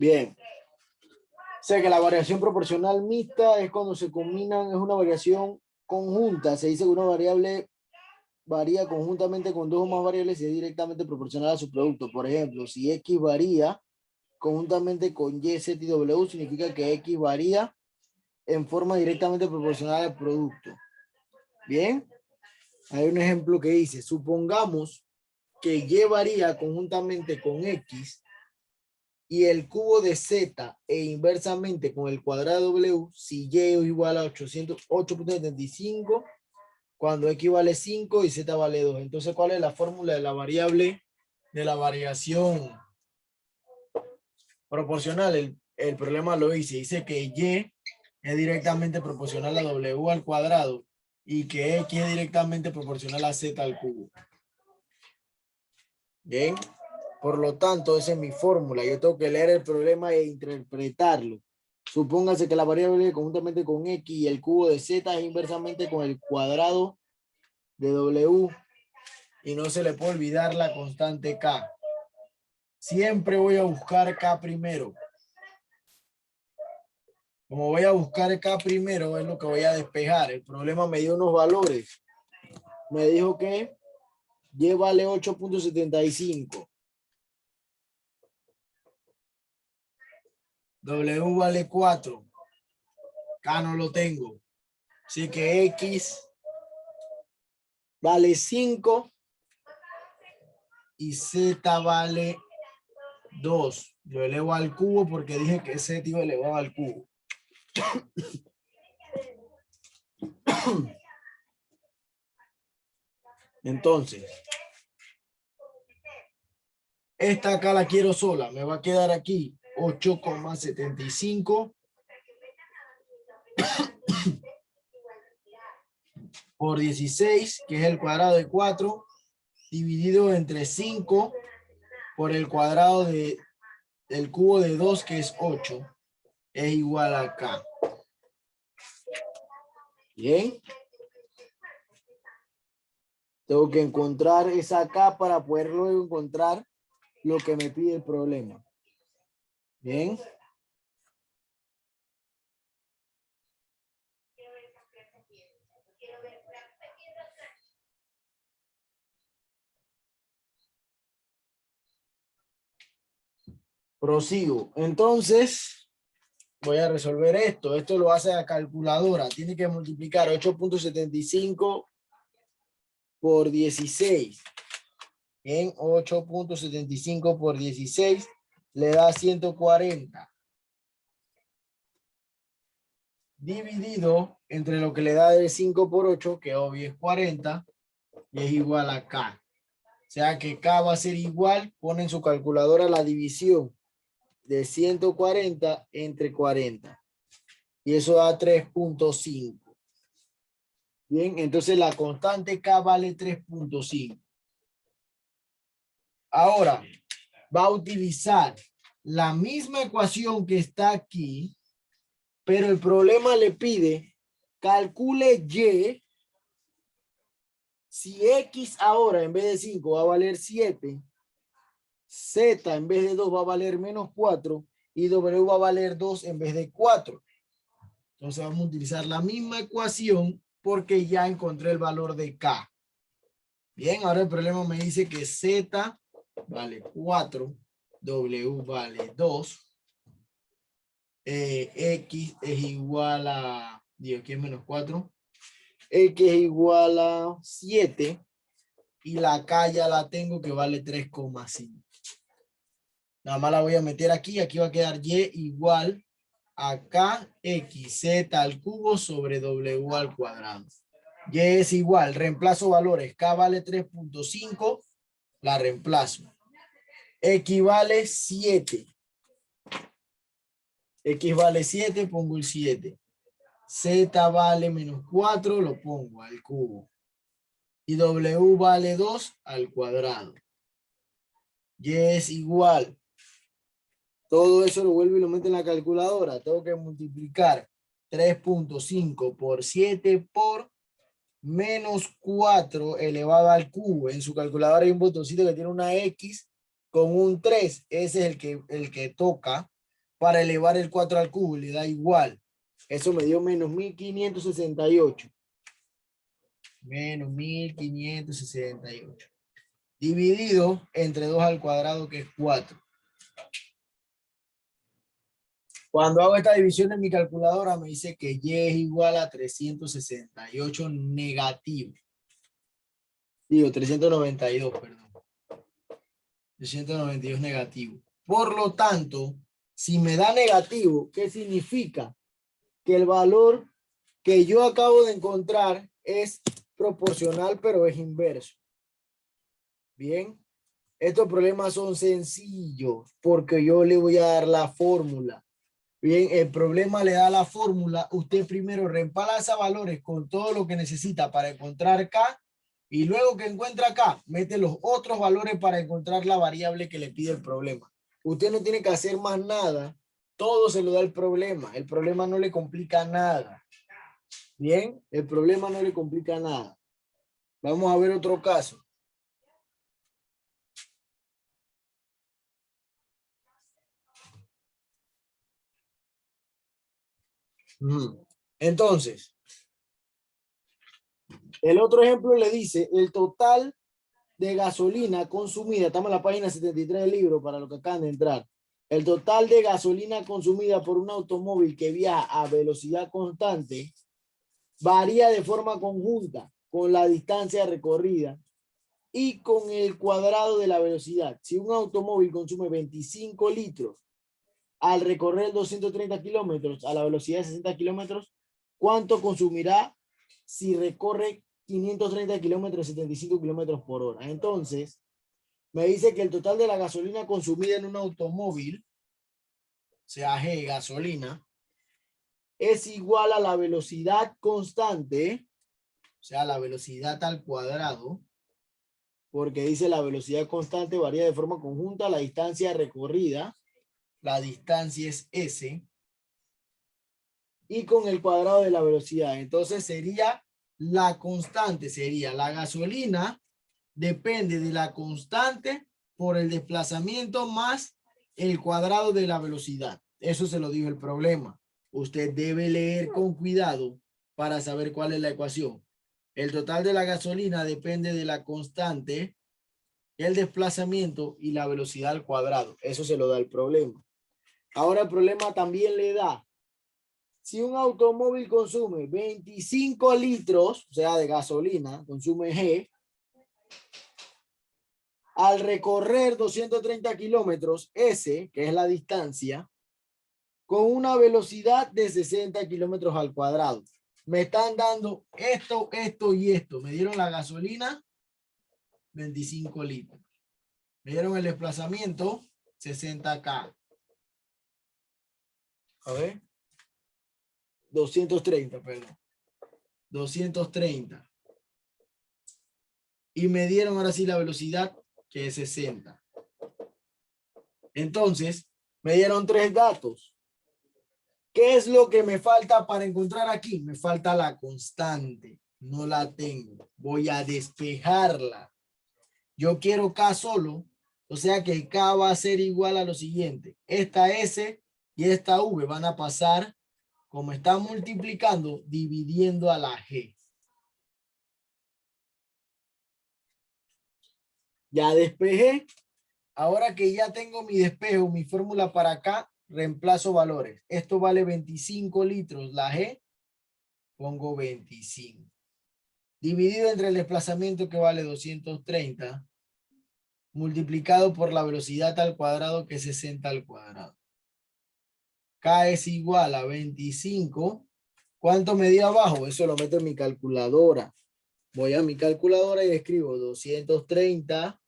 Bien. O sea que la variación proporcional mixta es cuando se combinan, es una variación conjunta. Se dice que una variable varía conjuntamente con dos o más variables y es directamente proporcional a su producto. Por ejemplo, si X varía conjuntamente con Y, Z y W, significa que X varía en forma directamente proporcional al producto. Bien, hay un ejemplo que dice, supongamos que Y varía conjuntamente con X y el cubo de Z e inversamente con el cuadrado de W, si Y es igual a 8.75, cuando X vale 5 y Z vale 2. Entonces, ¿cuál es la fórmula de la variable de la variación proporcional? El problema lo dice que Y es directamente proporcional a W al cuadrado y que X es directamente proporcional a Z al cubo. Bien, por lo tanto, esa es mi fórmula. Yo tengo que leer el problema e interpretarlo. Supóngase que la variable conjuntamente con X y el cubo de Z es inversamente con el cuadrado de W y no se le puede olvidar la constante K. Siempre voy a buscar K primero. Como voy a buscar K primero, es lo que voy a despejar. El problema me dio unos valores. Me dijo que Y vale 8.75. W vale 4. K no lo tengo. Así que X vale 5 y Z vale 2. Lo elevo al cubo porque dije que Z iba elevado al cubo. Entonces, esta acá la quiero sola. Me va a quedar aquí 8,75 por 16, que es el cuadrado de 4, dividido entre 5 por el cuadrado del cubo de 2, que es 8, es igual a K. Bien. Tengo que encontrar esa K para poder luego encontrar lo que me pide el problema. Bien. Prosigo. Entonces, voy a resolver esto. Esto lo hace la calculadora. Tiene que multiplicar 8.75 por 16. Bien, 8.75 por 16 le da 140. Dividido entre lo que le da de 5 por 8, que obvio es 40, y es igual a K. O sea que K va a ser igual, pone en su calculadora la división de 140 entre 40. Y eso da 3.5. Bien, entonces la constante K vale 3.5. Ahora, va a utilizar la misma ecuación que está aquí, pero el problema le pide, calcule Y, si X ahora en vez de 5 va a valer 7, Z en vez de 2 va a valer menos 4 y W va a valer 2 en vez de 4. Entonces vamos a utilizar la misma ecuación porque ya encontré el valor de K. Bien, ahora el problema me dice que Z vale 4, W vale 2, X es igual a, digo, aquí es menos 4, X es igual a 7 y la K ya la tengo que vale 3,5. Nada más la voy a meter aquí, aquí va a quedar Y igual a KXZ al cubo sobre W al cuadrado. Y es igual, reemplazo valores, K vale 3.5, la reemplazo. X vale 7. X vale 7, pongo el 7. Z vale menos 4, lo pongo al cubo. Y W vale 2 al cuadrado. Y es igual. Todo eso lo vuelvo y lo meto en la calculadora. Tengo que multiplicar 3.5 por 7 por menos 4 elevado al cubo. En su calculadora hay un botoncito que tiene una X con un 3. Ese es el que toca. para elevar el 4 al cubo, le da igual. Eso me dio menos 1568. Menos 1568. Dividido entre 2 al cuadrado, que es 4. Cuando hago esta división en mi calculadora, me dice que y es igual a 368 negativo. Digo, 392, perdón. 392 negativo. Por lo tanto, si me da negativo, ¿qué significa? Que el valor que yo acabo de encontrar es proporcional, pero es inverso. Bien, estos problemas son sencillos porque yo le voy a dar la fórmula. Bien, el problema le da la fórmula. Usted primero reemplaza valores con todo lo que necesita para encontrar K y luego que encuentra K, mete los otros valores para encontrar la variable que le pide el problema. Usted no tiene que hacer más nada. Todo se lo da el problema. El problema no le complica nada. Bien, el problema no le complica nada. Vamos a ver otro caso. Entonces, el otro ejemplo le dice el total de gasolina consumida, estamos en la página 73 del libro para los que acaban de entrar. El total de gasolina consumida por un automóvil que viaja a velocidad constante varía de forma conjunta con la distancia recorrida y con el cuadrado de la velocidad. Si un automóvil consume 25 litros al recorrer 230 kilómetros a la velocidad de 60 kilómetros, ¿cuánto consumirá si recorre 530 kilómetros, 75 kilómetros por hora? Entonces, me dice que el total de la gasolina consumida en un automóvil, o sea, G, gasolina, es igual a la velocidad constante, o sea, la velocidad al cuadrado, porque dice la velocidad constante varía de forma conjunta, la distancia recorrida, la distancia es S, y con el cuadrado de la velocidad. Entonces sería la constante, sería la gasolina, depende de la constante por el desplazamiento más el cuadrado de la velocidad. Eso se lo dijo el problema. Usted debe leer con cuidado para saber cuál es la ecuación. El total de la gasolina depende de la constante, el desplazamiento y la velocidad al cuadrado. Eso se lo da el problema. Ahora el problema también le da, si un automóvil consume 25 litros, o sea, de gasolina, consume G, al recorrer 230 kilómetros, S, que es la distancia, con una velocidad de 60 kilómetros al cuadrado. Me están dando esto, esto y esto. Me dieron la gasolina, 25 litros. Me dieron el desplazamiento, 60K. A ver. 230, perdón. 230. Y me dieron ahora sí la velocidad, que es 60. Entonces, me dieron tres datos. ¿Qué es lo que me falta para encontrar aquí? Me falta la constante. No la tengo. Voy a despejarla. Yo quiero K solo. O sea que K va a ser igual a lo siguiente. Esta S y esta V van a pasar, como están multiplicando, dividiendo a la G. Ya despejé. Ahora que ya tengo mi despejo, mi fórmula para acá, reemplazo valores. Esto vale 25 litros. La G, pongo 25. Dividido entre el desplazamiento que vale 230, multiplicado por la velocidad al cuadrado que es 60 al cuadrado. K es igual a 25. ¿Cuánto me dio abajo? Eso lo meto en mi calculadora. Voy a mi calculadora y escribo 230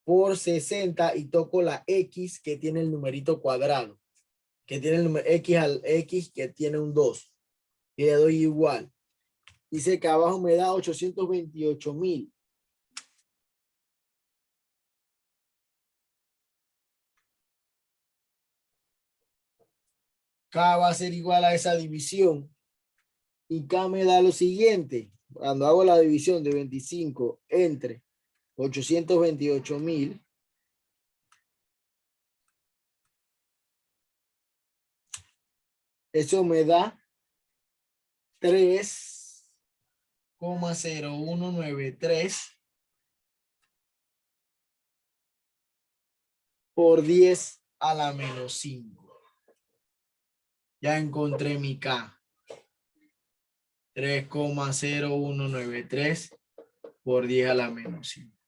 por 60 y toco la X que tiene el numerito cuadrado. Que tiene el número X al X que tiene un 2. Y le doy igual. Dice que abajo me da 828,000. K va a ser igual a esa división. Y K me da lo siguiente. Cuando hago la división de 25 entre 828,000, Eso me da 3,0193 por 10 a la menos 5. Ya encontré mi K. 3,0193 por 10 a la menos 5.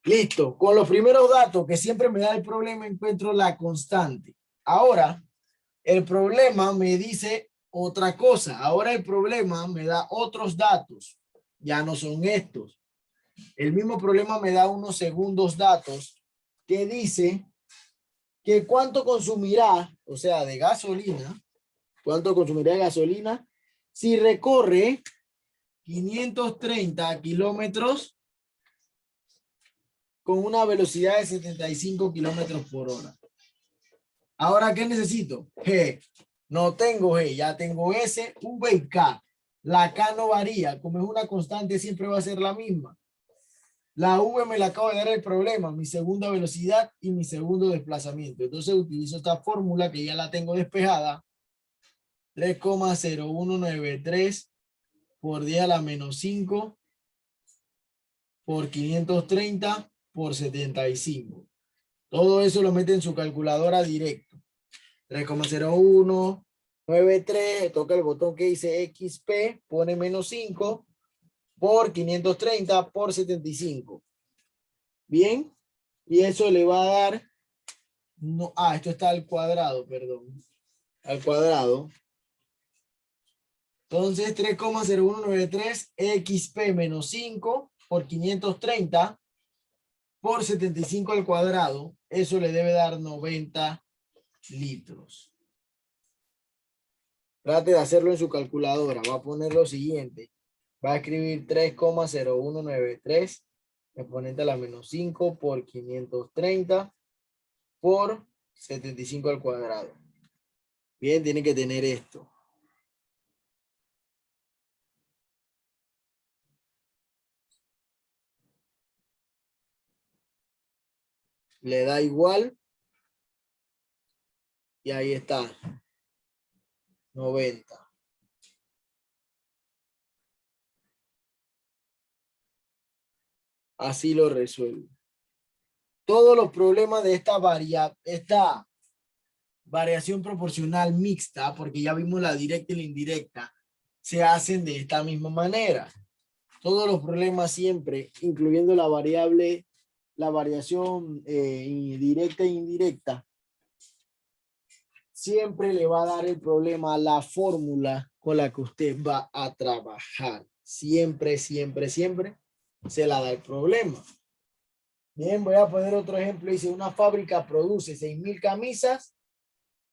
Listo. Con los primeros datos que siempre me da el problema encuentro la constante. Ahora, el problema me dice otra cosa. Ahora el problema me da otros datos. Ya no son estos. El mismo problema me da unos segundos datos que dice que cuánto consumirá, o sea, de gasolina, cuánto consumirá de gasolina si recorre 530 kilómetros con una velocidad de 75 kilómetros por hora. Ahora, ¿qué necesito? G. No tengo G, ya tengo S, V y K. La K no varía, como es una constante, siempre va a ser la misma. La V me la acabo de dar el problema, mi segunda velocidad y mi segundo desplazamiento. Entonces utilizo esta fórmula que ya la tengo despejada. 3,0193 por 10 a la menos 5 por 530 por 75. Todo eso lo mete en su calculadora directo. 3,0193, toca el botón que dice XP, pone menos 5 por 530 por 75. Bien, y eso le va a dar, no, esto está al cuadrado, perdón, al cuadrado. Entonces 3,0193 XP menos 5 por 530 por 75 al cuadrado, eso le debe dar 90 litros. Trate de hacerlo en su calculadora. Va a poner lo siguiente. Va a escribir 3,0193 exponente a la menos 5 por 530 por 75 al cuadrado. Bien, tiene que tener esto. Le da igual. Y ahí está. 90. Así lo resuelve. Todos los problemas de esta variación proporcional mixta, porque ya vimos la directa y la indirecta, se hacen de esta misma manera. Todos los problemas siempre, incluyendo la variable, la variación directa e indirecta, siempre le va a dar el problema a la fórmula con la que usted va a trabajar. Siempre, siempre, siempre se la da el problema. Bien, voy a poner otro ejemplo. Dice, una fábrica produce 6,000 camisas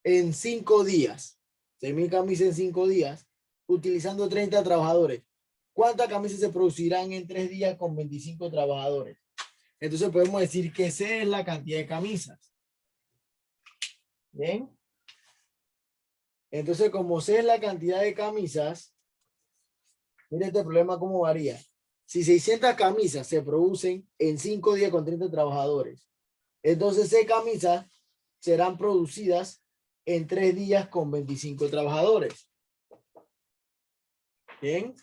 en 5 días. 6,000 camisas en 5 días, utilizando 30 trabajadores. ¿Cuántas camisas se producirán en 3 días con 25 trabajadores? Entonces podemos decir que C es la cantidad de camisas. Bien. Entonces, como C es la cantidad de camisas, mire este problema cómo varía. Si 600 camisas se producen en 5 días con 30 trabajadores, entonces C camisas serán producidas en 3 días con 25 trabajadores. Bien.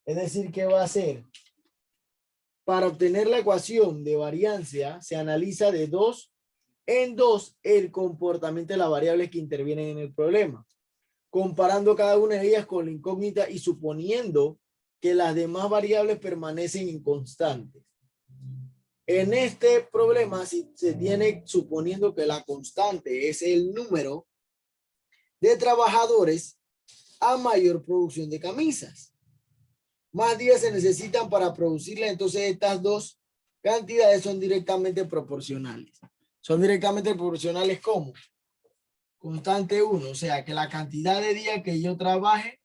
Es decir, ¿qué va a hacer? Para obtener la ecuación de variancia, se analiza de 2 en 2 el comportamiento de las variables que intervienen en el problema, comparando cada una de ellas con la incógnita y suponiendo que las demás variables permanecen inconstantes. En este problema, si se tiene suponiendo que la constante es el número de trabajadores a mayor producción de camisas. Más días se necesitan para producirla, entonces estas dos cantidades son directamente proporcionales. Son directamente proporcionales ¿cómo? Constante 1, o sea que la cantidad de días que yo trabaje,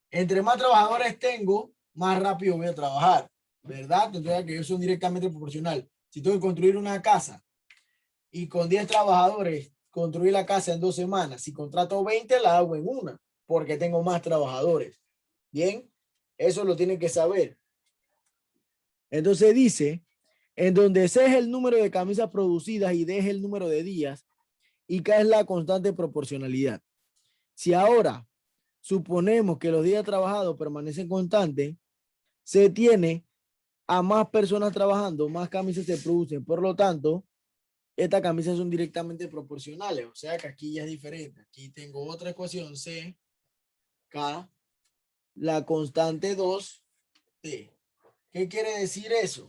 entre más trabajadores tengo, más rápido voy a trabajar, ¿verdad? Entonces que ellos son directamente proporcional. Si tengo que construir una casa y con 10 trabajadores construir la casa en 2 semanas, si contrato 20 la hago en una, porque tengo más trabajadores. Bien. Eso lo tienen que saber. Entonces dice, en donde C es el número de camisas producidas y D es el número de días y K es la constante proporcionalidad. Si ahora suponemos que los días trabajados permanecen constantes, se tiene a más personas trabajando, más camisas se producen. Por lo tanto, estas camisas son directamente proporcionales. O sea que aquí ya es diferente. Aquí tengo otra ecuación, C, K, la constante 2T. ¿Qué quiere decir eso?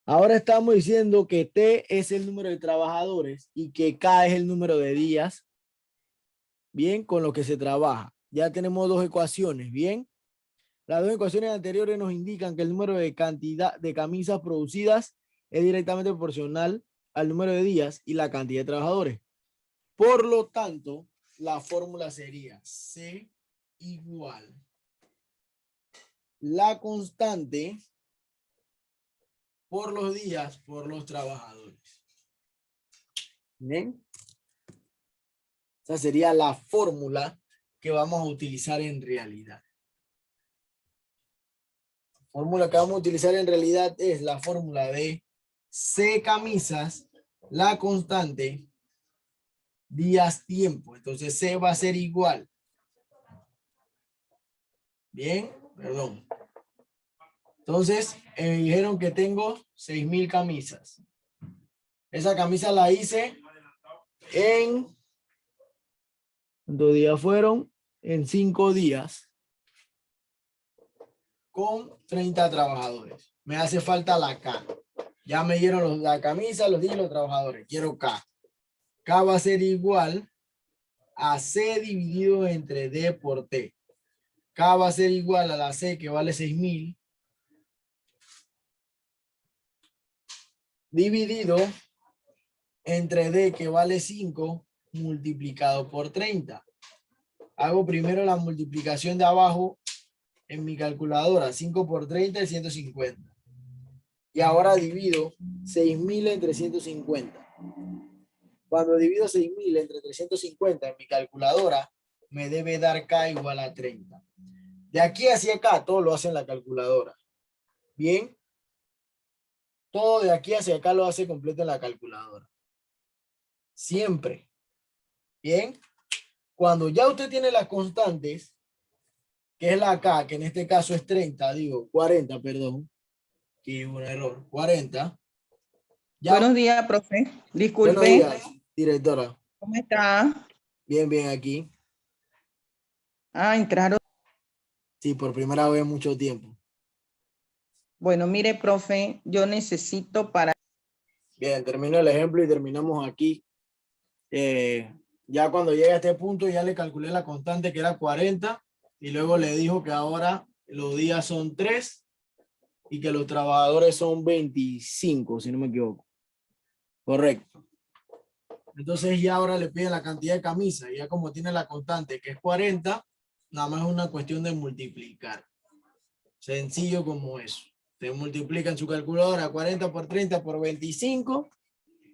Ahora estamos diciendo que T es el número de trabajadores y que K es el número de días, bien, con lo que se trabaja. Ya tenemos dos ecuaciones, bien. Las dos ecuaciones anteriores nos indican que el número de cantidad de camisas producidas es directamente proporcional al número de días y la cantidad de trabajadores. Por lo tanto, la fórmula sería C igual la constante por los días por los trabajadores. ¿Bien? Esa sería la fórmula que vamos a utilizar en realidad. La fórmula que vamos a utilizar en realidad es la fórmula de C camisas, la constante, días tiempo. Entonces C va a ser igual. Bien, perdón. Entonces, me dijeron que tengo 6,000 camisas. Esa camisa la hice en, ¿cuántos días fueron? En 5 días. Con 30 trabajadores. Me hace falta la K. Ya me dieron la camisa, los días y los trabajadores. Quiero K. K va a ser igual a C dividido entre D por T. K va a ser igual a la C que vale 6,000 dividido entre D que vale 5 multiplicado por 30. Hago primero la multiplicación de abajo en mi calculadora. 5 por 30 es 150. Y ahora divido 6,000 entre 150. Cuando divido 6,000 entre 350 en mi calculadora, me debe dar K igual a 30. De aquí hacia acá, todo lo hace en la calculadora. Bien. Todo de aquí hacia acá lo hace completo en la calculadora. Siempre. Bien. Cuando ya usted tiene las constantes, que es la K, que en este caso es 30, digo 40, perdón. Aquí hubo un error. 40. Ya. Buenos días, profe. Buenos Disculpe. días, directora. ¿Cómo está? Bien, bien aquí. Entraron. Sí, por primera vez en mucho tiempo. Bueno, mire, profe, yo necesito para... Bien, termino el ejemplo y terminamos aquí. Ya cuando llegue a este punto ya le calculé la constante que era 40 y luego le dijo que ahora los días son 3 y que los trabajadores son 25, si no me equivoco. Correcto. Entonces ya ahora le piden la cantidad de camisas. Ya como tiene la constante que es 40, nada más es una cuestión de multiplicar. Sencillo como eso. Se multiplica en su calculadora 40 por 30 por 25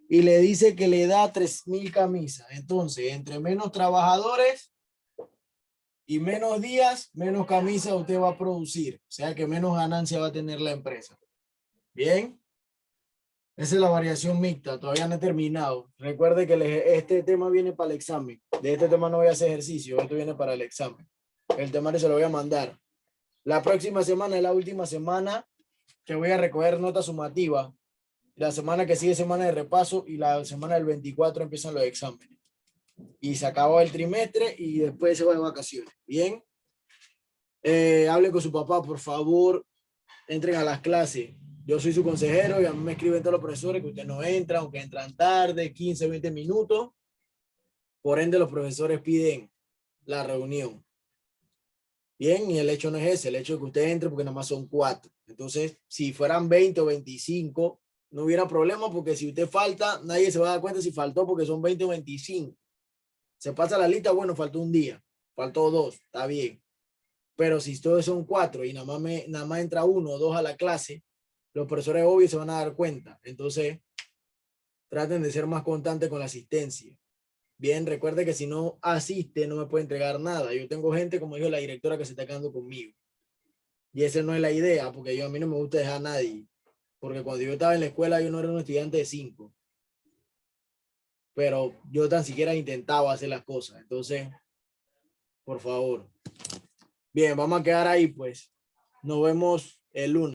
y le dice que le da 3,000 camisas. Entonces, entre menos trabajadores y menos días, menos camisas usted va a producir. O sea que menos ganancia va a tener la empresa. Bien. Esa es la variación mixta, todavía no he terminado. Recuerde que este tema viene para el examen. De este tema no voy a hacer ejercicio, esto viene para el examen. El temario se lo voy a mandar. La próxima semana es la última semana que voy a recoger nota sumativa. La semana que sigue semana de repaso y la semana del 24 empiezan los exámenes. Y se acabó el trimestre y después se va de vacaciones. Bien. Hable con su papá, por favor. Entren a las clases. Yo soy su consejero y a mí me escriben todos los profesores que usted no entra, aunque entran tarde, 15, 20 minutos. Por ende, los profesores piden la reunión. Bien, y el hecho no es ese, el hecho de que usted entre porque nada más son 4. Entonces, si fueran 20 o 25, no hubiera problema porque si usted falta, nadie se va a dar cuenta si faltó porque son 20 o 25. Se pasa la lista, bueno, faltó un día, faltó 2, está bien. Pero si todos son 4 y nada más entra 1 o 2 a la clase, los profesores obvios se van a dar cuenta. Entonces, traten de ser más constantes con la asistencia. Bien, recuerde que si no asiste, no me puede entregar nada. Yo tengo gente, como dijo la directora, que se está quedando conmigo. Y esa no es la idea, porque a mí no me gusta dejar a nadie. Porque cuando yo estaba en la escuela, yo no era un estudiante de 5. pero yo tan siquiera intentaba hacer las cosas. Entonces, por favor. Bien, vamos a quedar ahí, pues. Nos vemos el lunes.